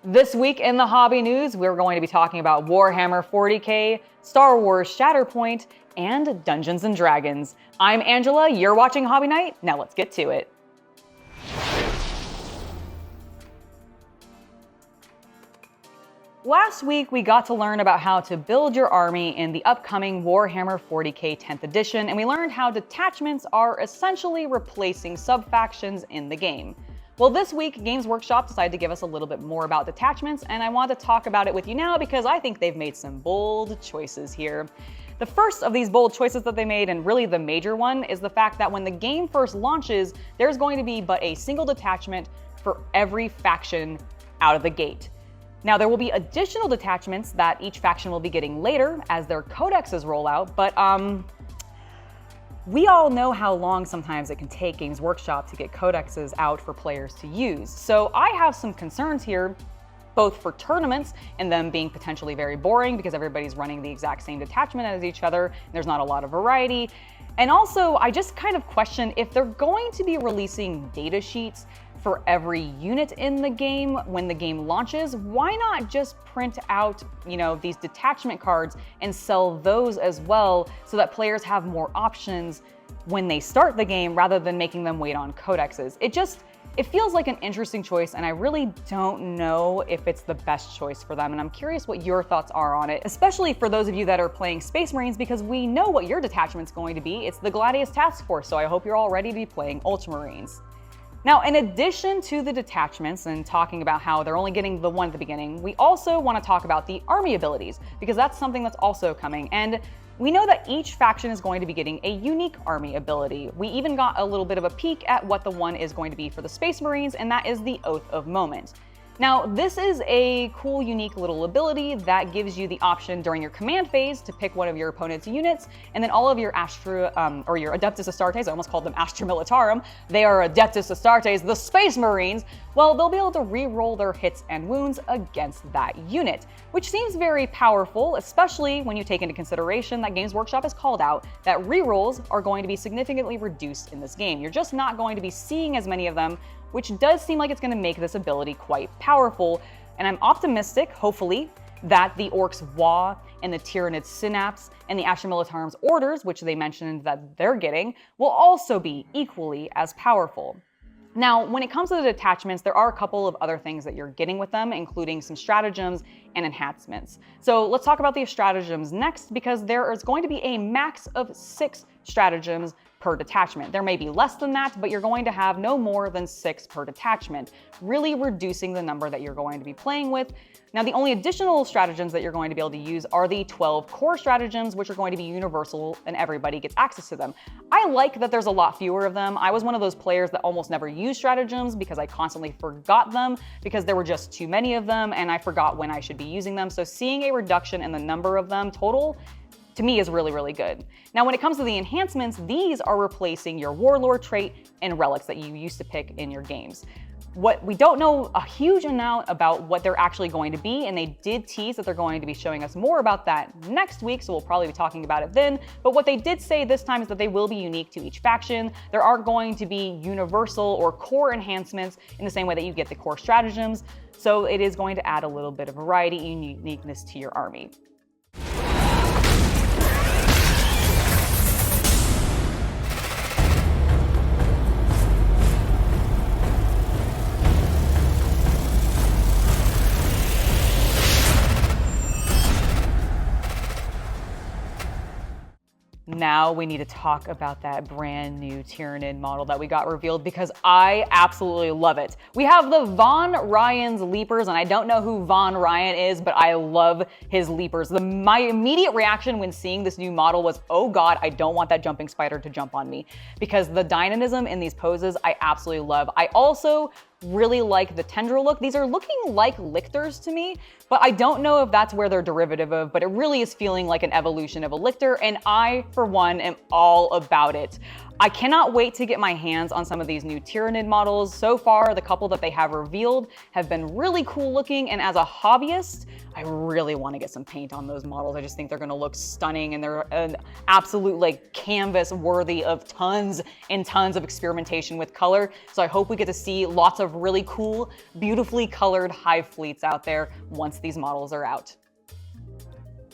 This week in the hobby news, we're going to be talking about Warhammer 40k, Star Wars Shatterpoint, and Dungeons & Dragons. I'm Angela, you're watching Hobby Night, now let's get to it. Last week, we got to learn about how to build your army in the upcoming Warhammer 40k 10th edition, and we learned how detachments are essentially replacing sub-factions in the game. Well, this week, Games Workshop decided to give us a little bit more about detachments, and I want to talk about it with you now because I think they've made some bold choices here. The first of these bold choices that they made, and really the major one, is the fact that when the game first launches, there's going to be but a single detachment for every faction out of the gate. Now, there will be additional detachments that each faction will be getting later as their codexes roll out, but we all know how long sometimes it can take Games Workshop to get codexes out for players to use. So I have some concerns here, both for tournaments and them being potentially very boring because everybody's running the exact same detachment as each other. There's not a lot of variety. And also, I just kind of question if they're going to be releasing data sheets for every unit in the game when the game launches, why not just print out, these detachment cards and sell those as well so that players have more options when they start the game rather than making them wait on codexes. It feels like an interesting choice, and I really don't know if it's the best choice for them, and I'm curious what your thoughts are on it, especially for those of you that are playing Space Marines, because we know what your detachment's going to be. It's the Gladius Task Force, so I hope you're all ready to be playing Ultramarines. Now, in addition to the detachments and talking about how they're only getting the one at the beginning, we also want to talk about the army abilities, because that's something that's also coming. And we know that each faction is going to be getting a unique army ability. We even got a little bit of a peek at what the one is going to be for the Space Marines, and that is the Oath of Moment. Now, this is a cool, unique little ability that gives you the option during your command phase to pick one of your opponent's units, and then all of your your Adeptus Astartes, I almost called them Astra Militarum, they are Adeptus Astartes, the Space Marines, well, they'll be able to re-roll their hits and wounds against that unit, which seems very powerful, especially when you take into consideration that Games Workshop has called out that re-rolls are going to be significantly reduced in this game. You're just not going to be seeing as many of them, which does seem like it's going to make this ability quite powerful. And I'm optimistic, hopefully, that the Orcs Wa and the Tyranid Synapse and the Astra Militarum's Orders, which they mentioned that they're getting, will also be equally as powerful. Now, when it comes to the detachments, there are a couple of other things that you're getting with them, including some stratagems and enhancements. So let's talk about these stratagems next, because there is going to be a max of 6 stratagems per detachment. There may be less than that, but you're going to have no more than 6 per detachment, really reducing the number that you're going to be playing with. Now, the only additional stratagems that you're going to be able to use are the 12 core stratagems, which are going to be universal and everybody gets access to them. I like that there's a lot fewer of them. I was one of those players that almost never used stratagems because I constantly forgot them because there were just too many of them and I forgot when I should be using them. So seeing a reduction in the number of them total, to me, is really, really good. Now, when it comes to the enhancements, these are replacing your Warlord trait and relics that you used to pick in your games. What we don't know a huge amount about what they're actually going to be, and they did tease that they're going to be showing us more about that next week, so we'll probably be talking about it then. But what they did say this time is that they will be unique to each faction. There are going to be universal or core enhancements in the same way that you get the core stratagems, so it is going to add a little bit of variety and uniqueness to your army. Now we need to talk about that brand new Tyranid model that we got revealed because I absolutely love it. We have the Von Ryan's Leapers, and I don't know who Von Ryan is, but I love his Leapers. My immediate reaction when seeing this new model was, oh God, I don't want that jumping spider to jump on me, because the dynamism in these poses I absolutely love. I also really like the tendril look. These are looking like lictors to me, but I don't know if that's where they're derivative of, but it really is feeling like an evolution of a lictor, and I, for one, am all about it. I cannot wait to get my hands on some of these new Tyranid models. So far, the couple that they have revealed have been really cool looking, and as a hobbyist, I really want to get some paint on those models. I just think they're going to look stunning, and they're an absolute like canvas worthy of tons and tons of experimentation with color. So I hope we get to see lots of really cool, beautifully colored hive fleets out there once these models are out.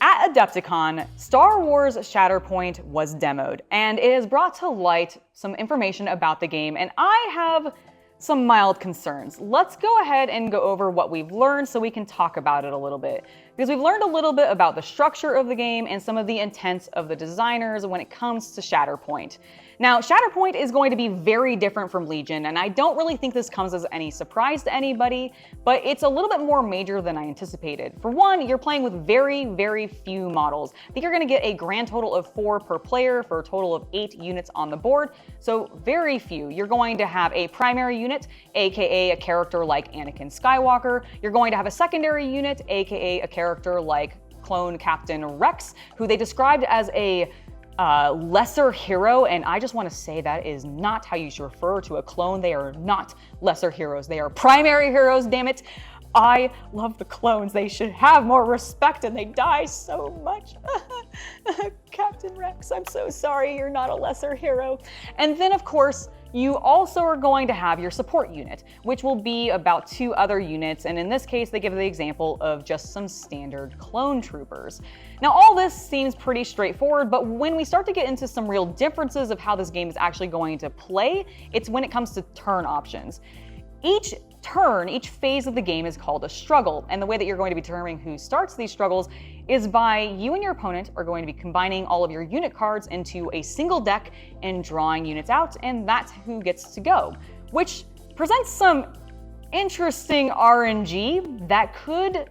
At Adepticon, Star Wars Shatterpoint was demoed, and it has brought to light some information about the game, and I have some mild concerns. Let's go ahead and go over what we've learned so we can talk about it a little bit. Because we've learned a little bit about the structure of the game and some of the intents of the designers when it comes to Shatterpoint. Now, Shatterpoint is going to be very different from Legion, and I don't really think this comes as any surprise to anybody, but it's a little bit more major than I anticipated. For one, you're playing with very, very few models. I think you're going to get a grand total of 4 per player for a total of 8 units on the board, so very few. You're going to have a primary unit, aka a character like Anakin Skywalker. You're going to have a secondary unit, aka a character like Clone Captain Rex, who they described as a lesser hero, and I just want to say that is not how you should refer to a clone. They are not lesser heroes. They are primary heroes, damn it. I love the clones. They should have more respect, and they die so much. Captain Rex, I'm so sorry. You're not a lesser hero. And then, of course, you also are going to have your support unit, which will be about 2 other units, and in this case, they give the example of just some standard clone troopers. Now, all this seems pretty straightforward, but when we start to get into some real differences of how this game is actually going to play, it's when it comes to turn options. Each turn, each phase of the game is called a struggle, and the way that you're going to be determining who starts these struggles is by you and your opponent are going to be combining all of your unit cards into a single deck and drawing units out, and that's who gets to go, which presents some interesting RNG that could,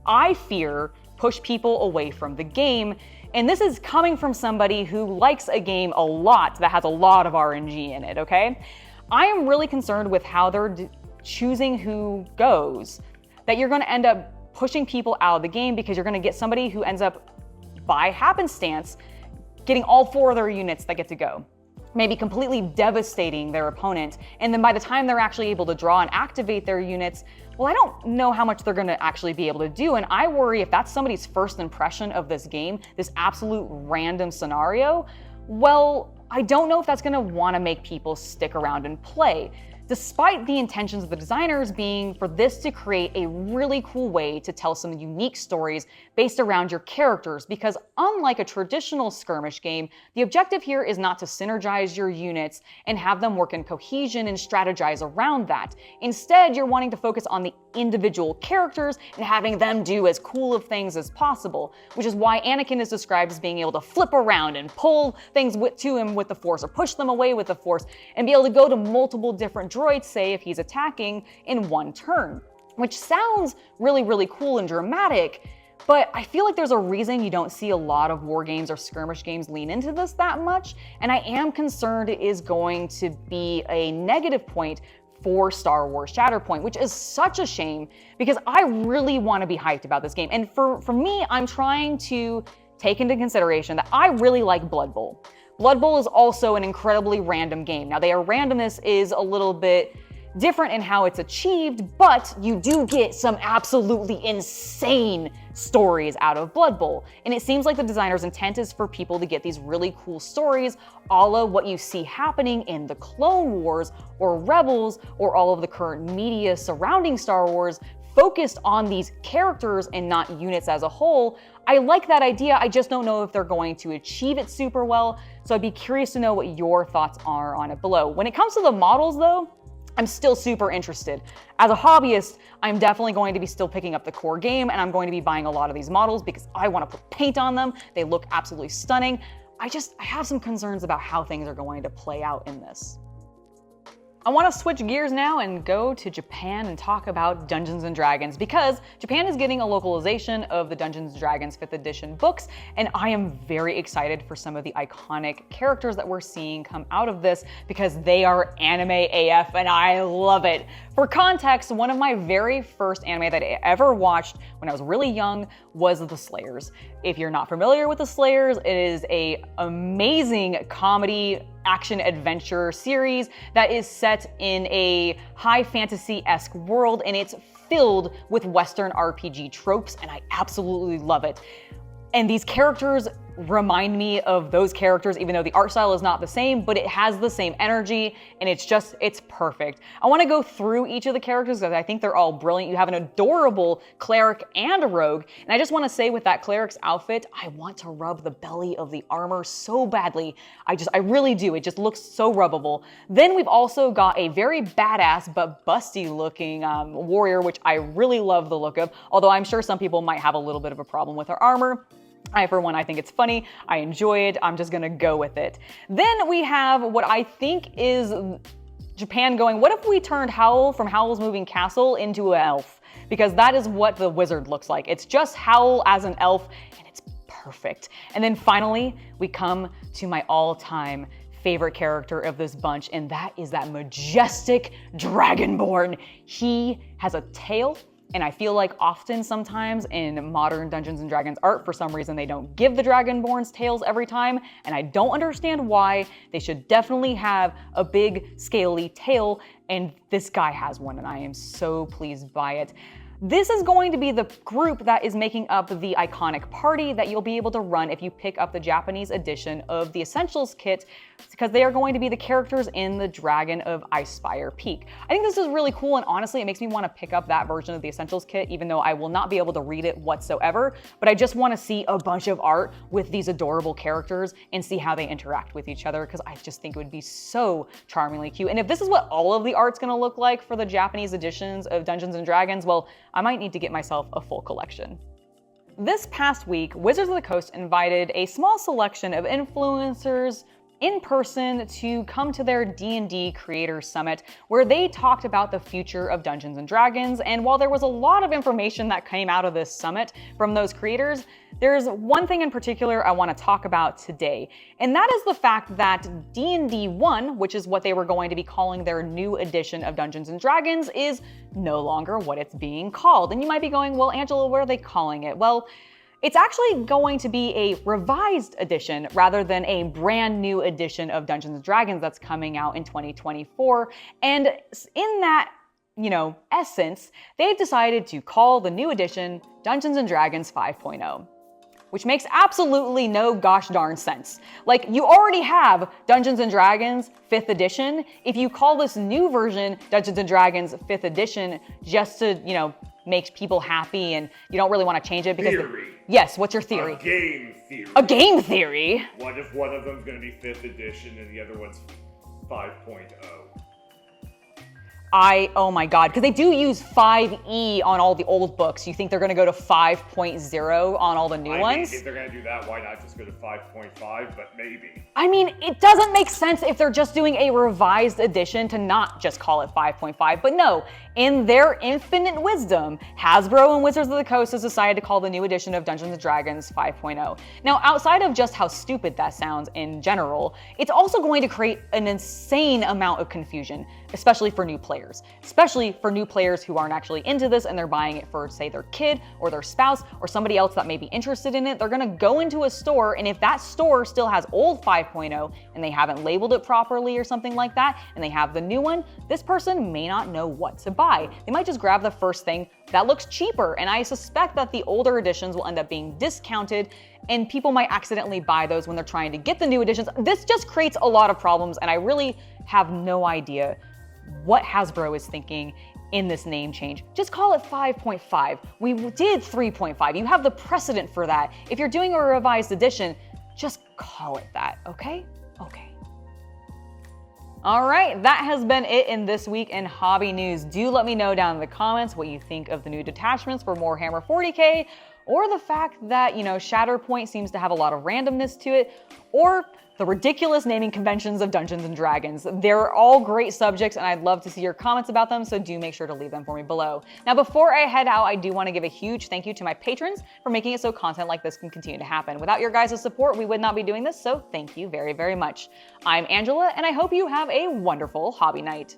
I fear, push people away from the game. And this is coming from somebody who likes a game a lot that has a lot of RNG in it, okay? I am really concerned with how they're choosing who goes, that you're going to end up pushing people out of the game because you're going to get somebody who ends up, by happenstance, getting all 4 of their units that get to go, maybe completely devastating their opponent, and then by the time they're actually able to draw and activate their units, well, I don't know how much they're going to actually be able to do, and I worry if that's somebody's first impression of this game, this absolute random scenario, well, I don't know if that's going to want to make people stick around and play. Despite the intentions of the designers being for this to create a really cool way to tell some unique stories based around your characters, because unlike a traditional skirmish game, the objective here is not to synergize your units and have them work in cohesion and strategize around that. Instead, you're wanting to focus on the individual characters and having them do as cool of things as possible, which is why Anakin is described as being able to flip around and pull things to him with the Force or push them away with the Force and be able to go to multiple different droids, say if he's attacking, in one turn, which sounds really, really cool and dramatic, but I feel like there's a reason you don't see a lot of war games or skirmish games lean into this that much, and I am concerned it is going to be a negative point for Star Wars Shatterpoint, which is such a shame because I really want to be hyped about this game. And for me, I'm trying to take into consideration that I really like Blood Bowl. Blood Bowl is also an incredibly random game. Now, their randomness is a little bit different in how it's achieved, but you do get some absolutely insane stories out of Blood Bowl. And it seems like the designer's intent is for people to get these really cool stories, a la what you see happening in the Clone Wars or Rebels or all of the current media surrounding Star Wars, focused on these characters and not units as a whole. I like that idea, I just don't know if they're going to achieve it super well, so I'd be curious to know what your thoughts are on it below. When it comes to the models though, I'm still super interested. As a hobbyist, I'm definitely going to be still picking up the core game, and I'm going to be buying a lot of these models because I want to put paint on them. They look absolutely stunning. I have some concerns about how things are going to play out in this. I want to switch gears now and go to Japan and talk about Dungeons & Dragons, because Japan is getting a localization of the Dungeons & Dragons 5th edition books, and I am very excited for some of the iconic characters that we're seeing come out of this because they are anime AF and I love it. For context, one of my very first anime that I ever watched when I was really young was The Slayers. If you're not familiar with The Slayers, it is an amazing comedy action adventure series that is set in a high fantasy-esque world, and it's filled with Western RPG tropes, and I absolutely love it. And these characters remind me of those characters, even though the art style is not the same, but it has the same energy, and it's perfect. I want to go through each of the characters because I think they're all brilliant. You have an adorable cleric and a rogue, and I just want to say with that cleric's outfit, I want to rub the belly of the armor so badly. I really do. It just looks so rubbable. Then we've also got a very badass but busty looking warrior, which I really love the look of, although I'm sure some people might have a little bit of a problem with her armor. For one, I think it's funny. I enjoy it. I'm just gonna go with it. Then we have what I think is Japan going, what if we turned Howl from Howl's Moving Castle into an elf? Because that is what the wizard looks like. It's just Howl as an elf, and it's perfect. And then finally, we come to my all-time favorite character of this bunch, and that is that majestic Dragonborn. He has a tail, and I feel like often sometimes in modern Dungeons & Dragons art, for some reason they don't give the Dragonborns tails every time, and I don't understand why. They should definitely have a big scaly tail, and this guy has one, and I am so pleased by it. This is going to be the group that is making up the iconic party that you'll be able to run if you pick up the Japanese edition of the Essentials kit, because they are going to be the characters in the Dragon of Icespire Peak. I think this is really cool, and honestly, it makes me want to pick up that version of the Essentials kit, even though I will not be able to read it whatsoever, but I just want to see a bunch of art with these adorable characters and see how they interact with each other, because I just think it would be so charmingly cute. And if this is what all of the art's going to look like for the Japanese editions of Dungeons & Dragons, well, I might need to get myself a full collection. This past week, Wizards of the Coast invited a small selection of influencers in person to come to their D&D Creators Summit, where they talked about the future of Dungeons & Dragons. And while there was a lot of information that came out of this summit from those creators, there's one thing in particular I want to talk about today, and that is the fact that D&D 1, which is what they were going to be calling their new edition of Dungeons & Dragons, is no longer what it's being called. And you might be going, well, Angela, what are they calling it? Well, it's actually going to be a revised edition rather than a brand new edition of Dungeons & Dragons that's coming out in 2024. And in that, essence, they've decided to call the new edition Dungeons & Dragons 5.0. Which makes absolutely no gosh darn sense. Like, you already have Dungeons & Dragons 5th edition. If you call this new version Dungeons & Dragons 5th edition just to, make people happy and you don't really want to change it because... Theory. Yes, what's your theory? A game theory. A game theory? What if one of them's going to be 5th edition and the other one's 5.0? Oh my God, because they do use 5e on all the old books. You think they're going to go to 5.0 on all the new ones? If they're going to do that, why not just go to 5.5, but maybe. I mean, it doesn't make sense if they're just doing a revised edition to not just call it 5.5, but no, in their infinite wisdom, Hasbro and Wizards of the Coast has decided to call the new edition of Dungeons & Dragons 5.0. Now, outside of just how stupid that sounds in general, it's also going to create an insane amount of confusion, especially for new players. Especially for new players who aren't actually into this and they're buying it for, say, their kid or their spouse or somebody else that may be interested in it. They're gonna go into a store, and if that store still has old 5.0 and they haven't labeled it properly or something like that, and they have the new one, this person may not know what to buy. They might just grab the first thing that looks cheaper, and I suspect that the older editions will end up being discounted and people might accidentally buy those when they're trying to get the new editions. This just creates a lot of problems, and I really have no idea what Hasbro is thinking in this name change. Just call it 5.5. We did 3.5. You have the precedent for that. If you're doing a revised edition, just call it that, okay? Okay. All right, that has been it in this week in hobby news. Do let me know down in the comments what you think of the new detachments for Warhammer 40K, or the fact that, Shatterpoint seems to have a lot of randomness to it, or the ridiculous naming conventions of Dungeons & Dragons. They're all great subjects, and I'd love to see your comments about them, so do make sure to leave them for me below. Now, before I head out, I do want to give a huge thank you to my patrons for making it so content like this can continue to happen. Without your guys' support, we would not be doing this, so thank you very, very much. I'm Angela, and I hope you have a wonderful hobby night.